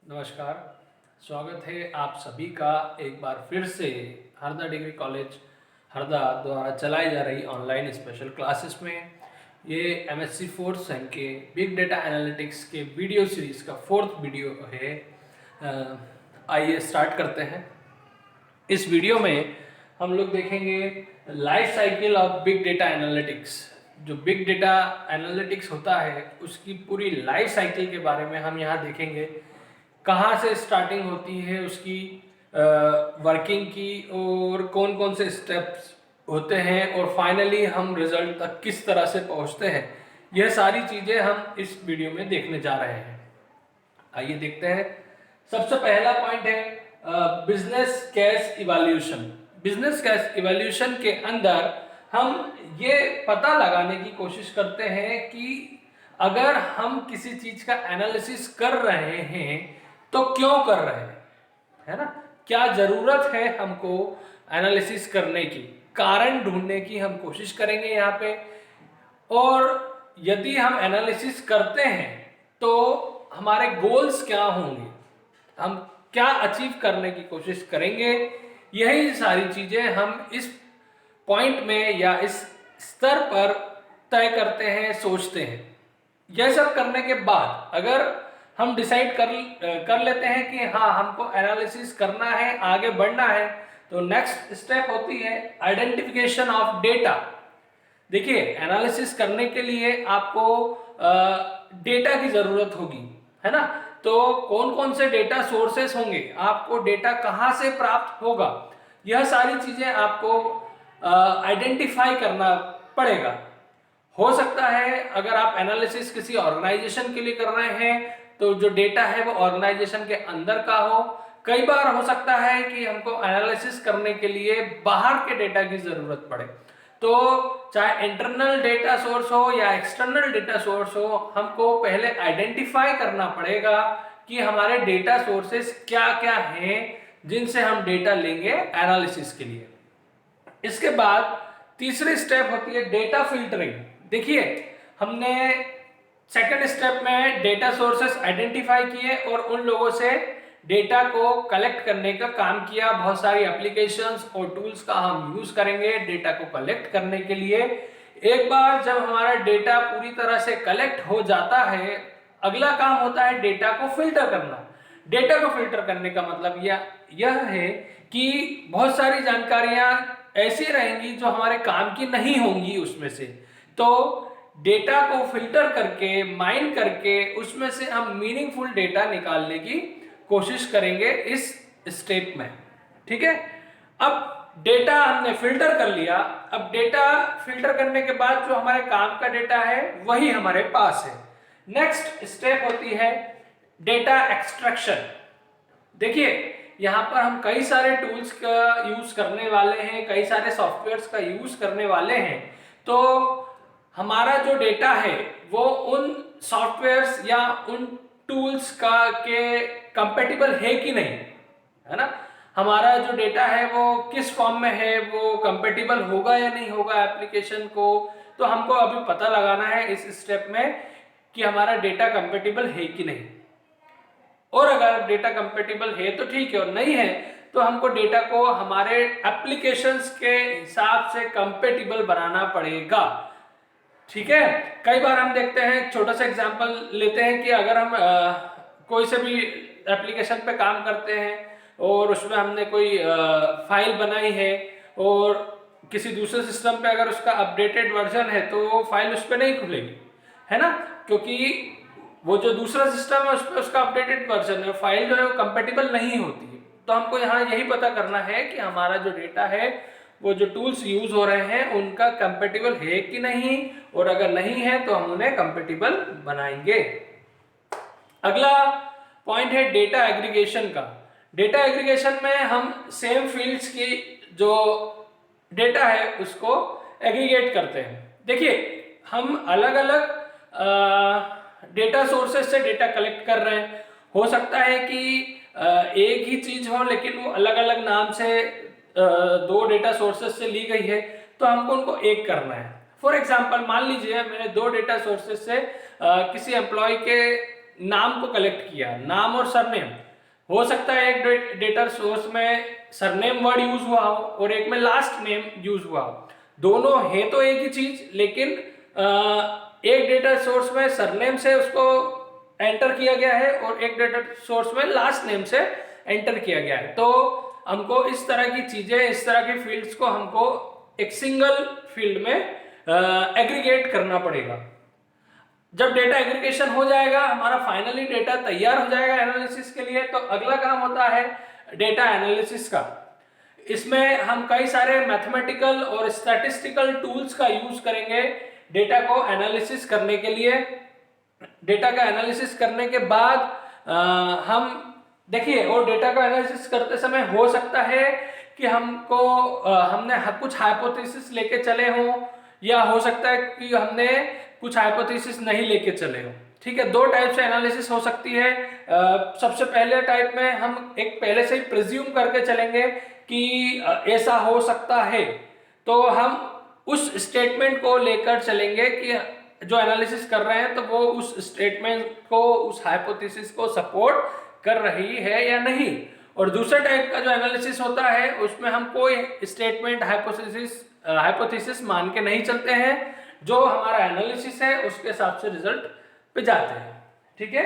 नमस्कार। स्वागत है आप सभी का एक बार फिर से हरदा डिग्री कॉलेज हरदा द्वारा चलाई जा रही ऑनलाइन स्पेशल क्लासेस में। ये एमएससी फोर्थ सेम के बिग डेटा एनालिटिक्स के वीडियो सीरीज का फोर्थ वीडियो है। आइए स्टार्ट करते हैं। इस वीडियो में हम लोग देखेंगे life cycle of big data analytics. जो बिग डेटा एनालिटिक्स होता है उसकी पूरी लाइफ साइकिल के बारे में हम यहाँ देखेंगे। कहाँ से स्टार्टिंग होती है उसकी वर्किंग की, और कौन कौन से स्टेप्स होते हैं, और फाइनली हम रिजल्ट तक किस तरह से पहुँचते हैं। यह सारी चीज़ें हम इस वीडियो में देखने जा रहे हैं। आइए देखते हैं। सबसे पहला पॉइंट है business case evaluation. Business case evaluation के अंदर हम ये पता लगाने की कोशिश करते हैं कि अगर हम किसी चीज का एनालिसिस कर रहे हैं तो क्यों कर रहे हैं, है ना। क्या जरूरत है हमको एनालिसिस करने की, कारण ढूंढने की हम कोशिश करेंगे यहाँ पे। और यदि हम एनालिसिस करते हैं तो हमारे गोल्स क्या होंगे, हम क्या अचीव करने की कोशिश करेंगे। यही सारी चीजें हम इस पॉइंट में या इस स्तर पर तय करते हैं, सोचते हैं। यह सब करने के बाद अगर हम डिसाइड कर लेते हैं कि हाँ हमको एनालिसिस करना है, आगे बढ़ना है, तो नेक्स्ट स्टेप होती है आइडेंटिफिकेशन ऑफ डेटा। देखिए, एनालिसिस करने के लिए आपको डेटा की जरूरत होगी, है ना। तो कौन कौन से डेटा सोर्सेस होंगे, आपको डेटा कहाँ से प्राप्त होगा, यह सारी चीजें आपको आइडेंटिफाई करना पड़ेगा। हो सकता है अगर आप एनालिसिस किसी ऑर्गेनाइजेशन के लिए कर रहे हैं तो जो डेटा है वो ऑर्गेनाइजेशन के अंदर का हो। कई बार हो सकता है कि हमको एनालिसिस करने के लिए बाहर के डेटा की जरूरत पड़े। तो चाहे इंटरनल डेटा सोर्स हो या एक्सटर्नल डेटा सोर्स हो, हमको पहले आइडेंटिफाई करना पड़ेगा कि हमारे डेटा सोर्सेस क्या क्या हैं जिनसे हम डेटा लेंगे एनालिसिस के लिए। इसके बाद तीसरी स्टेप होती है डेटा फिल्टरिंग। देखिए, हमने सेकंड स्टेप में डेटा सोर्सेस आइडेंटिफाई किए और उन लोगों से डेटा को कलेक्ट करने का काम किया। बहुत सारी एप्लीकेशंस और टूल्स का हम यूज करेंगे डेटा को कलेक्ट करने के लिए। एक बार जब हमारा डेटा पूरी तरह से कलेक्ट हो जाता है, अगला काम होता है डेटा को फिल्टर करना। डेटा को फिल्टर करने का मतलब यह है कि बहुत सारी जानकारियां ऐसी रहेंगी जो हमारे काम की नहीं होंगी उसमें से। तो डेटा को फिल्टर करके, माइन करके उसमें से हम मीनिंगफुल डेटा निकालने की कोशिश करेंगे इस स्टेप में। ठीक है। अब डेटा हमने फिल्टर कर लिया। अब डेटा फिल्टर करने के बाद जो हमारे काम का डेटा है वही हमारे पास है। नेक्स्ट स्टेप होती है डेटा एक्सट्रैक्शन। देखिए, यहाँ पर हम कई सारे टूल्स का यूज करने वाले हैं, कई सारे सॉफ्टवेयर्स का यूज करने वाले हैं। तो हमारा जो डेटा है वो उन सॉफ्टवेयर्स या उन टूल्स का के कंपेटिबल है कि नहीं, है ना। हमारा जो डेटा है वो किस फॉर्म में है, वो कंपेटिबल होगा या नहीं होगा एप्लीकेशन को। तो हमको अभी पता लगाना है इस स्टेप में कि हमारा डेटा कंपेटिबल है कि नहीं। और अगर डेटा कंपेटिबल है तो ठीक है, और नहीं है तो हमको डेटा को हमारे एप्लीकेशंस के हिसाब से कंपेटिबल बनाना पड़ेगा। ठीक है। कई बार हम देखते हैं, छोटा सा एग्जांपल लेते हैं कि अगर हम कोई से भी एप्लीकेशन पे काम करते हैं और उसमें हमने कोई फाइल बनाई है और किसी दूसरे सिस्टम पे अगर उसका अपडेटेड वर्जन है तो वो फाइल उस पर नहीं खुलेगी, है ना। क्योंकि वो जो दूसरा सिस्टम है उस पर उसका अपडेटेड वर्जन है, फाइल जो है वो कंपेटिबल नहीं होती है। तो हमको यहाँ यही पता करना है कि हमारा जो डेटा है, वो जो टूल्स यूज हो रहे हैं उनका कंपेटिबल है कि नहीं, और अगर नहीं है तो हम उन्हें कंपेटिबल बनाएंगे। अगला पॉइंट है डेटा एग्रीगेशन का। डेटा एग्रीगेशन में हम सेम फील्ड्स की जो डेटा है उसको एग्रीगेट करते हैं। देखिए, हम अलग अलग डेटा सोर्सेस से डेटा कलेक्ट कर रहे हैं। हो सकता है कि एक ही चीज हो लेकिन वो अलग अलग नाम से दो डेटा सोर्सेस से ली गई है, तो हमको उनको एक करना है। फॉर एग्जाम्पल, मान लीजिए मैंने दो डेटा सोर्सेस से किसी एम्प्लॉय के नाम को कलेक्ट किया, नाम और सरनेम। हो सकता है एक डेटा सोर्स में सरनेम वर्ड यूज हुआ हो और एक में लास्ट नेम यूज हुआ हो, दोनों है तो एक ही चीज, लेकिन एक डेटा सोर्स में सरनेम से उसको एंटर किया गया है और एक डेटा सोर्स में लास्ट नेम से एंटर किया गया है। तो हमको इस तरह की चीजें, इस तरह की फील्ड्स को हमको एक सिंगल फील्ड में एग्रीगेट करना पड़ेगा। जब डेटा एग्रीगेशन हो जाएगा, हमारा फाइनली डेटा तैयार हो जाएगा एनालिसिस के लिए, तो अगला काम होता है डेटा एनालिसिस का। इसमें हम कई सारे मैथमेटिकल और स्टैटिस्टिकल टूल्स का यूज करेंगे डेटा को एनालिसिस करने के लिए। डेटा का एनालिसिस करने के बाद हम देखिए, और डेटा का एनालिसिस करते समय हो सकता है कि हमको हमने कुछ हाइपोथेसिस लेके चले हों, या हो सकता है कि हमने कुछ हाइपोथेसिस नहीं लेके चले हों। ठीक है, दो टाइप से एनालिसिस हो सकती है। सबसे पहले टाइप में हम एक पहले से ही प्रिज्यूम करके चलेंगे कि ऐसा हो सकता है, तो हम उस स्टेटमेंट को लेकर चलेंगे कि जो एनालिसिस कर रहे हैं तो वो उस स्टेटमेंट को, उस हाइपोथेसिस को सपोर्ट कर रही है या नहीं। और दूसरे टाइप का जो एनालिसिस होता है उसमें हम कोई स्टेटमेंट, हाइपोथेसिस मान के नहीं चलते हैं, जो हमारा एनालिसिस है उसके हिसाब से रिजल्ट पे जाते हैं। ठीक है,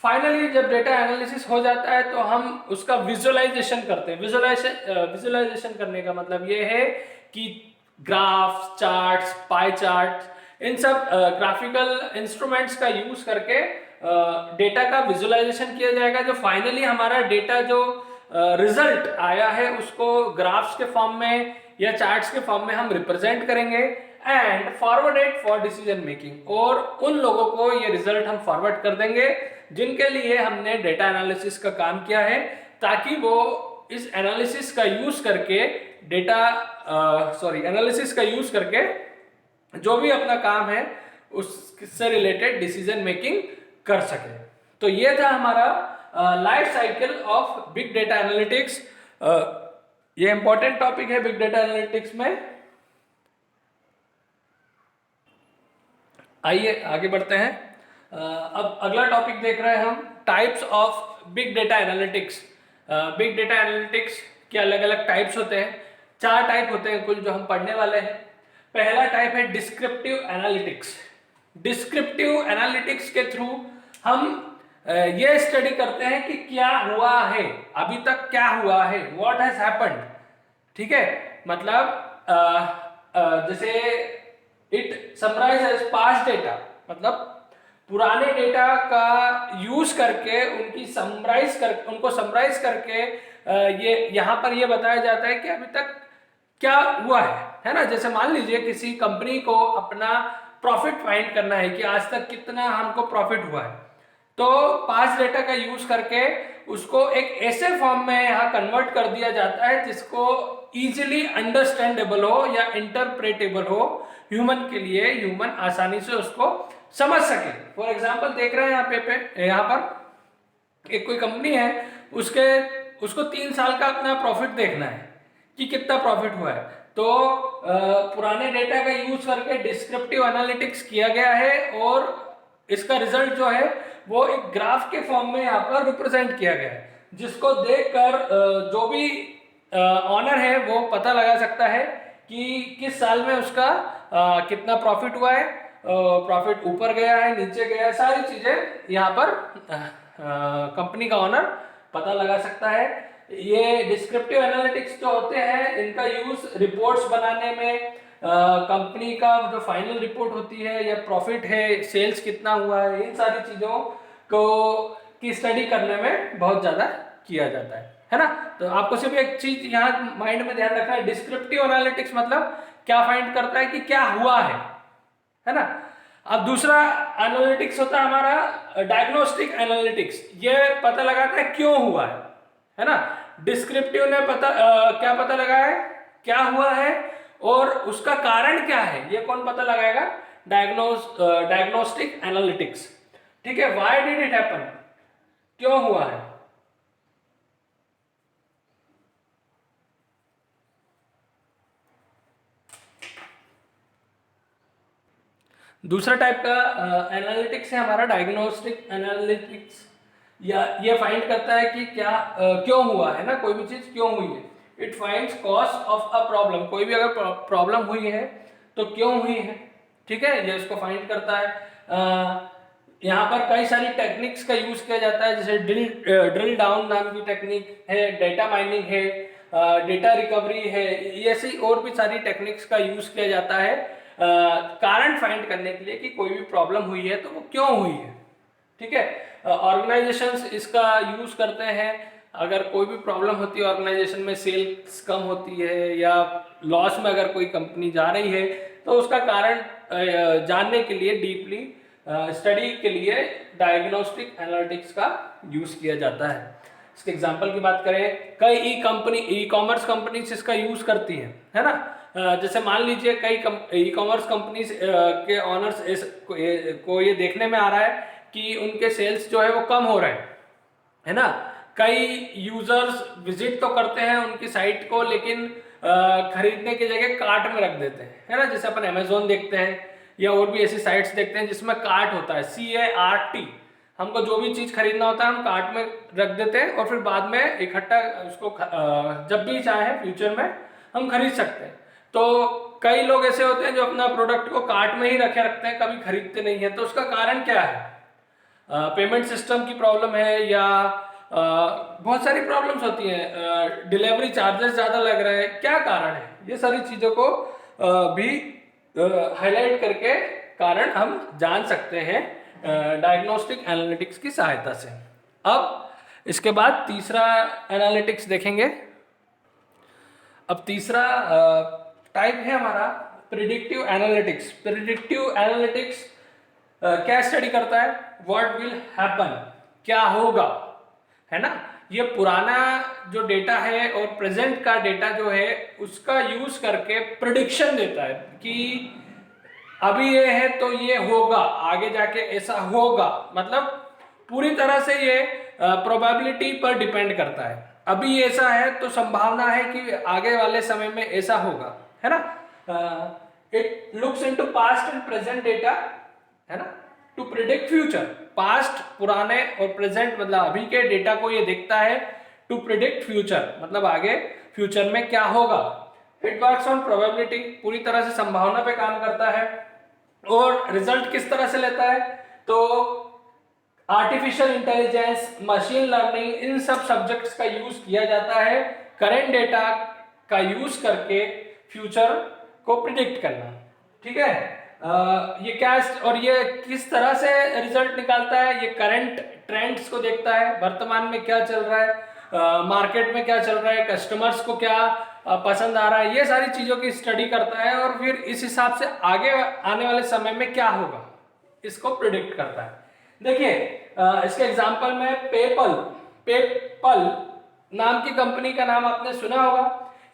फाइनली जब डेटा एनालिसिस हो जाता है तो हम उसका विजुअलाइजेशन करते हैं। विजुअलाइजेशन करने का मतलब ये है कि ग्राफ्स, चार्ट्स, पाई चार्ट्स, इन सब ग्राफिकल इंस्ट्रूमेंट्स का यूज करके डेटा का विजुअलाइजेशन किया जाएगा। जो फाइनली हमारा डेटा जो रिजल्ट आया है उसको ग्राफ्स के फॉर्म में या चार्ट्स के फॉर्म में हम रिप्रेजेंट करेंगे and forward it for decision making. और उन लोगों को ये रिजल्ट हम फॉरवर्ड कर देंगे जिनके लिए हमने डेटा एनालिसिस का काम किया है, ताकि वो इस एनालिसिस का यूज करके एनालिसिस का यूज करके जो भी अपना काम है उससे रिलेटेड डिसीजन मेकिंग कर सके। तो ये था हमारा life cycle of big data analytics. ये इंपॉर्टेंट टॉपिक है बिग डेटा एनालिटिक्स में। आइए आगे बढ़ते हैं। अब अगला टॉपिक देख रहे हैं हम, types of big data analytics. Big data analytics के अलग अलग टाइप्स होते हैं, 4 टाइप होते हैं कुल जो हम पढ़ने वाले हैं। पहला टाइप है डिस्क्रिप्टिव एनालिटिक्स। डिस्क्रिप्टिव एनालिटिक्स के थ्रू हम ये स्टडी करते हैं कि क्या हुआ है, अभी तक क्या हुआ है, व्हाट हैज हैपेंड। ठीक है, मतलब जैसे इट समराइजेस पास्ट डेटा, मतलब पुराने डेटा का यूज करके उनको समराइज करके ये यहाँ पर ये बताया जाता है कि अभी तक क्या हुआ है ना। जैसे मान लीजिए किसी कंपनी को अपना प्रॉफिट फाइंड करना है कि आज तक कितना हमको प्रॉफिट हुआ है, तो पास्ट डेटा का यूज करके उसको एक ऐसे फॉर्म में यहाँ कन्वर्ट कर दिया जाता है जिसको इजीली अंडरस्टैंडेबल हो या इंटरप्रेटेबल हो ह्यूमन के लिए, ह्यूमन आसानी से उसको समझ सके। फॉर एग्जाम्पल देख रहे हैं यहाँ पर एक कोई कंपनी है, उसको 3 साल का अपना प्रॉफिट देखना है कि कितना प्रॉफिट हुआ है। तो पुराने डेटा का यूज करके डिस्क्रिप्टिव एनालिटिक्स किया गया है और इसका रिजल्ट जो है वो एक ग्राफ के फॉर्म में यहाँ पर रिप्रेजेंट किया गया है, जिसको देखकर जो भी ऑनर है वो पता लगा सकता है कि किस साल में उसका कितना प्रॉफिट हुआ है, प्रॉफिट ऊपर गया है, नीचे गया है, सारी चीजें यहाँ पर कंपनी का ऑनर पता लगा सकता है। ये डिस्क्रिप्टिव एनालिटिक्स जो होते हैं इनका यूज रिपोर्ट्स बनाने में, कंपनी का जो फाइनल रिपोर्ट होती है या प्रॉफिट है, सेल्स कितना हुआ है, इन सारी चीजों को की स्टडी करने में बहुत ज्यादा किया जाता है ना। तो आपको सिर्फ एक चीज यहाँ माइंड में ध्यान रखना है, डिस्क्रिप्टिव एनालिटिक्स मतलब क्या फाइंड करता है कि क्या हुआ है ना। अब दूसरा एनालिटिक्स होता है हमारा डायग्नोस्टिक एनालिटिक्स। ये पता लगाता है क्यों हुआ है ना। डिस्क्रिप्टिव ने क्या पता लगाया है, क्या हुआ है और उसका कारण क्या है, ये कौन पता लगाएगा, डायग्नोस्टिक एनालिटिक्स। ठीक है, व्हाई डिड इट हैपन, क्यों हुआ है। दूसरा टाइप का एनालिटिक्स है हमारा डायग्नोस्टिक एनालिटिक्स, या ये फाइंड करता है कि क्या क्यों हुआ है ना, कोई भी चीज क्यों हुई है। It finds cause of a problem, कोई भी अगर प्रॉब्लम हुई है तो क्यों हुई है, ठीक है, ये उसको फाइंड करता है। यहाँ पर कई सारी टेक्निक्स का यूज किया जाता है, जैसे ड्रिल डाउन नाम की टेक्निक है, डेटा माइनिंग है, डेटा रिकवरी है, ये ऐसी और भी सारी टेक्निक्स का यूज किया जाता है कारण फाइंड करने के लिए कि कोई भी प्रॉब्लम हुई है तो वो क्यों हुई है, ठीक है। ऑर्गेनाइजेशंस इसका यूज करते हैं, अगर कोई भी प्रॉब्लम होती है ऑर्गेनाइजेशन में, सेल्स कम होती है या लॉस में अगर कोई कंपनी जा रही है, तो उसका कारण जानने के लिए डीपली स्टडी के लिए डायग्नोस्टिक एनालिटिक्स का यूज किया जाता है। इसके एग्जांपल की बात करें, कई ई कॉमर्स कंपनीज इसका यूज करती हैं, है ना। जैसे मान लीजिए कई ई कॉमर्स कंपनीज के ऑनर्स को ये देखने में आ रहा है कि उनके सेल्स जो है वो कम हो रहे हैं, है ना। कई यूजर्स विजिट तो करते हैं उनकी साइट को, लेकिन खरीदने की जगह कार्ट में रख देते हैं, है ना। जैसे अपन अमेजोन देखते हैं या और भी ऐसी साइट्स देखते हैं जिसमें कार्ट होता है, CART। हमको जो भी चीज खरीदना होता है हम कार्ट में रख देते हैं और फिर बाद में इकट्ठा उसको जब भी चाहे फ्यूचर में हम खरीद सकते हैं। तो कई लोग ऐसे होते हैं जो अपना प्रोडक्ट को कार्ट में ही रखते हैं, कभी खरीदते नहीं है। तो उसका कारण क्या है? पेमेंट सिस्टम की प्रॉब्लम है, या बहुत सारी प्रॉब्लम्स होती हैं, डिलीवरी चार्जेस ज़्यादा लग रहे हैं, क्या कारण है, ये सारी चीज़ों को भी हाईलाइट करके कारण हम जान सकते हैं डायग्नोस्टिक एनालिटिक्स की सहायता से। अब इसके बाद तीसरा एनालिटिक्स देखेंगे। अब तीसरा टाइप है हमारा प्रिडिक्टिव एनालिटिक्स। प्रिडिक्टिव एनालिटिक्स क्या स्टडी करता है? व्हाट विल हैपन, क्या होगा, है ना। ये पुराना जो डेटा है और प्रेजेंट का डेटा जो है उसका यूज करके प्रिडिक्शन देता है कि अभी ये है तो ये होगा, आगे जाके ऐसा होगा। मतलब पूरी तरह से ये प्रोबेबिलिटी पर डिपेंड करता है। अभी ऐसा है तो संभावना है कि आगे वाले समय में ऐसा होगा, है ना। It looks into past and present data, है ना, टू प्रिडिक्ट फ्यूचर। पास्ट पुराने और प्रेजेंट मतलब अभी के डेटा को ये देखता है टू प्रिडिक्ट फ्यूचर, मतलब आगे फ्यूचर में क्या होगा। इट वर्क्स ऑन प्रोबेबिलिटी, पूरी तरह से संभावना पे काम करता है। और रिजल्ट किस तरह से लेता है? तो आर्टिफिशियल इंटेलिजेंस, मशीन लर्निंग, इन सब सब्जेक्ट्स का यूज किया जाता है करेंट डेटा का यूज करके फ्यूचर को प्रिडिक्ट करना, ठीक है। ये क्या और ये किस तरह से रिजल्ट निकालता है? ये करंट ट्रेंड्स को देखता है, वर्तमान में क्या चल रहा है, मार्केट में क्या चल रहा है, कस्टमर्स को क्या पसंद आ रहा है, ये सारी चीजों की स्टडी करता है और फिर इस हिसाब से आगे आने वाले समय में क्या होगा इसको प्रिडिक्ट करता है। देखिए इसके एग्जांपल में पेपल नाम की कंपनी का नाम आपने सुना होगा।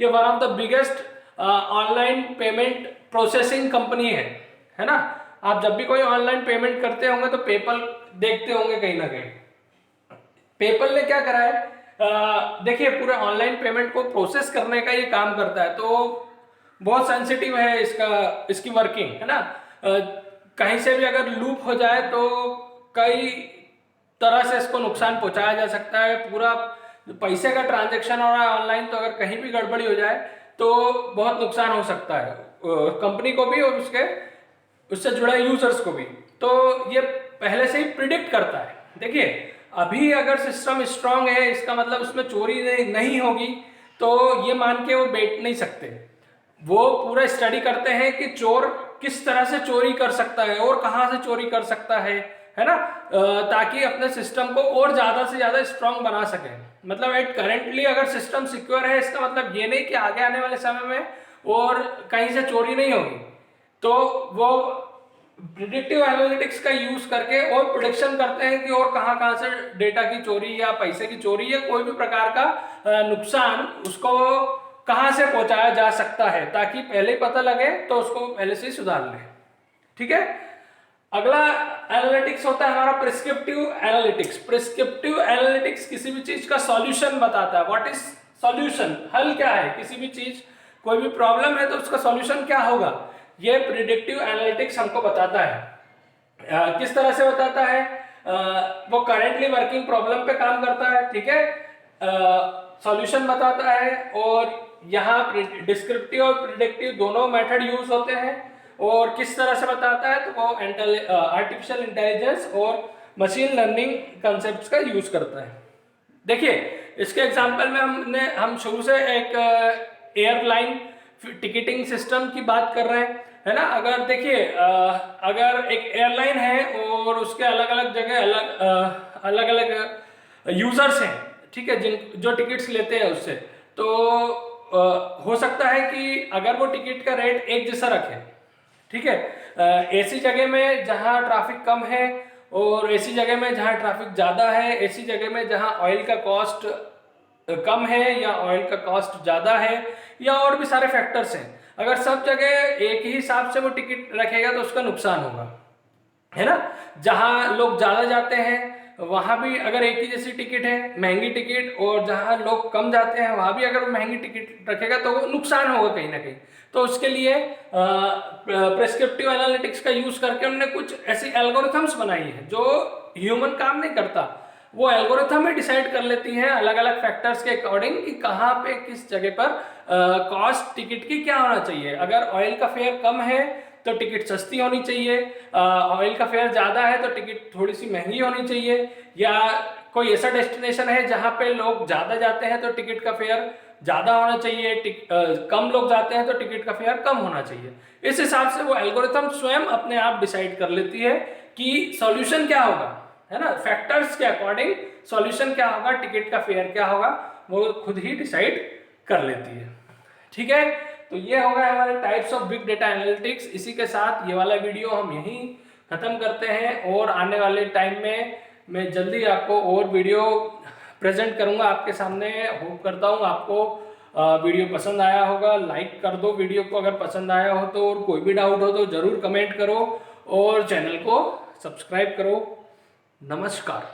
ये one of the biggest online payment processing company है ना। आप जब भी कोई ऑनलाइन पेमेंट करते होंगे तो पेपल देखते होंगे कहीं ना कहीं। पेपल ने क्या करा है, देखिए पूरे ऑनलाइन पेमेंट को प्रोसेस करने का ये काम करता है, तो बहुत सेंसिटिव है इसकी वर्किंग, है ना। कहीं से भी अगर लूप हो जाए तो कई तरह से इसको नुकसान पहुंचाया जा सकता है। पूरा पैसे का ट्रांजैक्शन हो रहा है ऑनलाइन, तो अगर कहीं भी गड़बड़ी हो जाए तो बहुत नुकसान हो सकता है कंपनी को भी और उससे जुड़े यूजर्स को भी। तो ये पहले से ही प्रिडिक्ट करता है। देखिए अभी अगर सिस्टम स्ट्रांग है इसका मतलब उसमें चोरी नहीं होगी, तो ये मान के वो बैठ नहीं सकते। वो पूरा स्टडी करते हैं कि चोर किस तरह से चोरी कर सकता है और कहां से चोरी कर सकता है ना, ताकि अपने सिस्टम को और ज्यादा से ज्यादा स्ट्रांग बना सके। मतलब एट करेंटली अगर सिस्टम सिक्योर है इसका मतलब ये नहीं कि आगे आने वाले समय में और कहीं से चोरी नहीं होगी। तो वो प्रिडिक्टिव एनालिटिक्स का यूज करके और प्रिडिक्शन करते हैं कि और कहां से डेटा की चोरी या पैसे की चोरी या कोई भी प्रकार का नुकसान उसको कहां से पहुंचाया जा सकता है, ताकि पहले पता लगे तो उसको पहले से ही सुधार ले, ठीक है। अगला एनालिटिक्स होता है हमारा प्रिस्क्रिप्टिव एनालिटिक्स। प्रिस्क्रिप्टिव एनालिटिक्स किसी भी चीज का सॉल्यूशन बताता है। What is solution? हल क्या है किसी भी चीज, कोई भी प्रॉब्लम है तो उसका सॉल्यूशन क्या होगा ये प्रिडिक्टिव एनालिटिक्स हमको बताता है। किस तरह से बताता है? वो करेंटली वर्किंग प्रॉब्लम पे काम करता है, ठीक है, सॉल्यूशन बताता है, और यहाँ डिस्क्रिप्टिव और प्रिडिक्टिव दोनों मेथड यूज होते हैं। और किस तरह से बताता है? तो वो आर्टिफिशियल इंटेलिजेंस और मशीन लर्निंग कंसेप्ट्स का यूज करता है। देखिए इसके एग्जांपल में हम शुरू से एक एयरलाइन टिकटिंग सिस्टम की बात कर रहे हैं, है ना। अगर देखिए अगर एक एयरलाइन है और उसके अलग अलग जगह अलग अलग यूजर्स हैं, ठीक है, जो टिकट्स लेते हैं उससे, तो हो सकता है कि अगर वो टिकट का रेट एक जैसा रखे, ठीक है, ऐसी जगह में जहां ट्रैफिक कम है और ऐसी जगह में जहां ट्रैफिक ज़्यादा है, ऐसी जगह में जहां ऑयल का कॉस्ट कम है या ऑयल का कॉस्ट ज़्यादा है, या और भी सारे फैक्टर्स हैं। अगर सब जगह एक ही हिसाब से वो टिकट रखेगा तो उसका नुकसान होगा, है ना। जहां लोग ज़्यादा जाते हैं वहां भी अगर एक ही जैसी टिकट है, महंगी टिकट, और जहां लोग कम जाते हैं वहां भी अगर वो महंगी टिकट रखेगा तो वो नुकसान होगा कहीं ना कहीं। तो उसके लिए प्रेस्क्रिप्टिव एनालिटिक्स का यूज करके उन्होंने कुछ ऐसी एल्गोरिथम्स बनाई है जो ह्यूमन काम नहीं करता। वो एल्गोरिथम ही डिसाइड कर लेती है अलग अलग फैक्टर्स के अकॉर्डिंग कि कहाँ पे किस जगह पर कॉस्ट टिकट की क्या होना चाहिए। अगर ऑयल का फेयर कम है तो टिकट सस्ती होनी चाहिए, ऑयल का फेयर ज़्यादा है तो टिकट थोड़ी सी महंगी होनी चाहिए, या कोई ऐसा डेस्टिनेशन है जहाँ पे लोग ज़्यादा जाते हैं तो टिकट का फेयर ज़्यादा होना चाहिए, कम लोग जाते हैं तो टिकट का फेयर कम होना चाहिए। इस हिसाब से वो एल्गोरिथम स्वयं अपने आप डिसाइड कर लेती है कि सॉल्यूशन क्या होगा, है ना। फैक्टर्स के अकॉर्डिंग सॉल्यूशन क्या होगा, टिकट का फेयर क्या होगा, वो खुद ही डिसाइड कर लेती है, ठीक है। तो ये होगा हमारे types of big data analytics. इसी के साथ ये वाला वीडियो हम यहीं खत्म करते हैं, और आने वाले टाइम में मैं जल्दी आपको और वीडियो प्रेजेंट करूंगा आपके सामने। होप करता हूँ आपको वीडियो पसंद आया होगा। लाइक कर दो वीडियो को अगर पसंद आया हो तो, और कोई भी डाउट हो तो जरूर कमेंट करो, और चैनल को सब्सक्राइब करो। नमस्कार।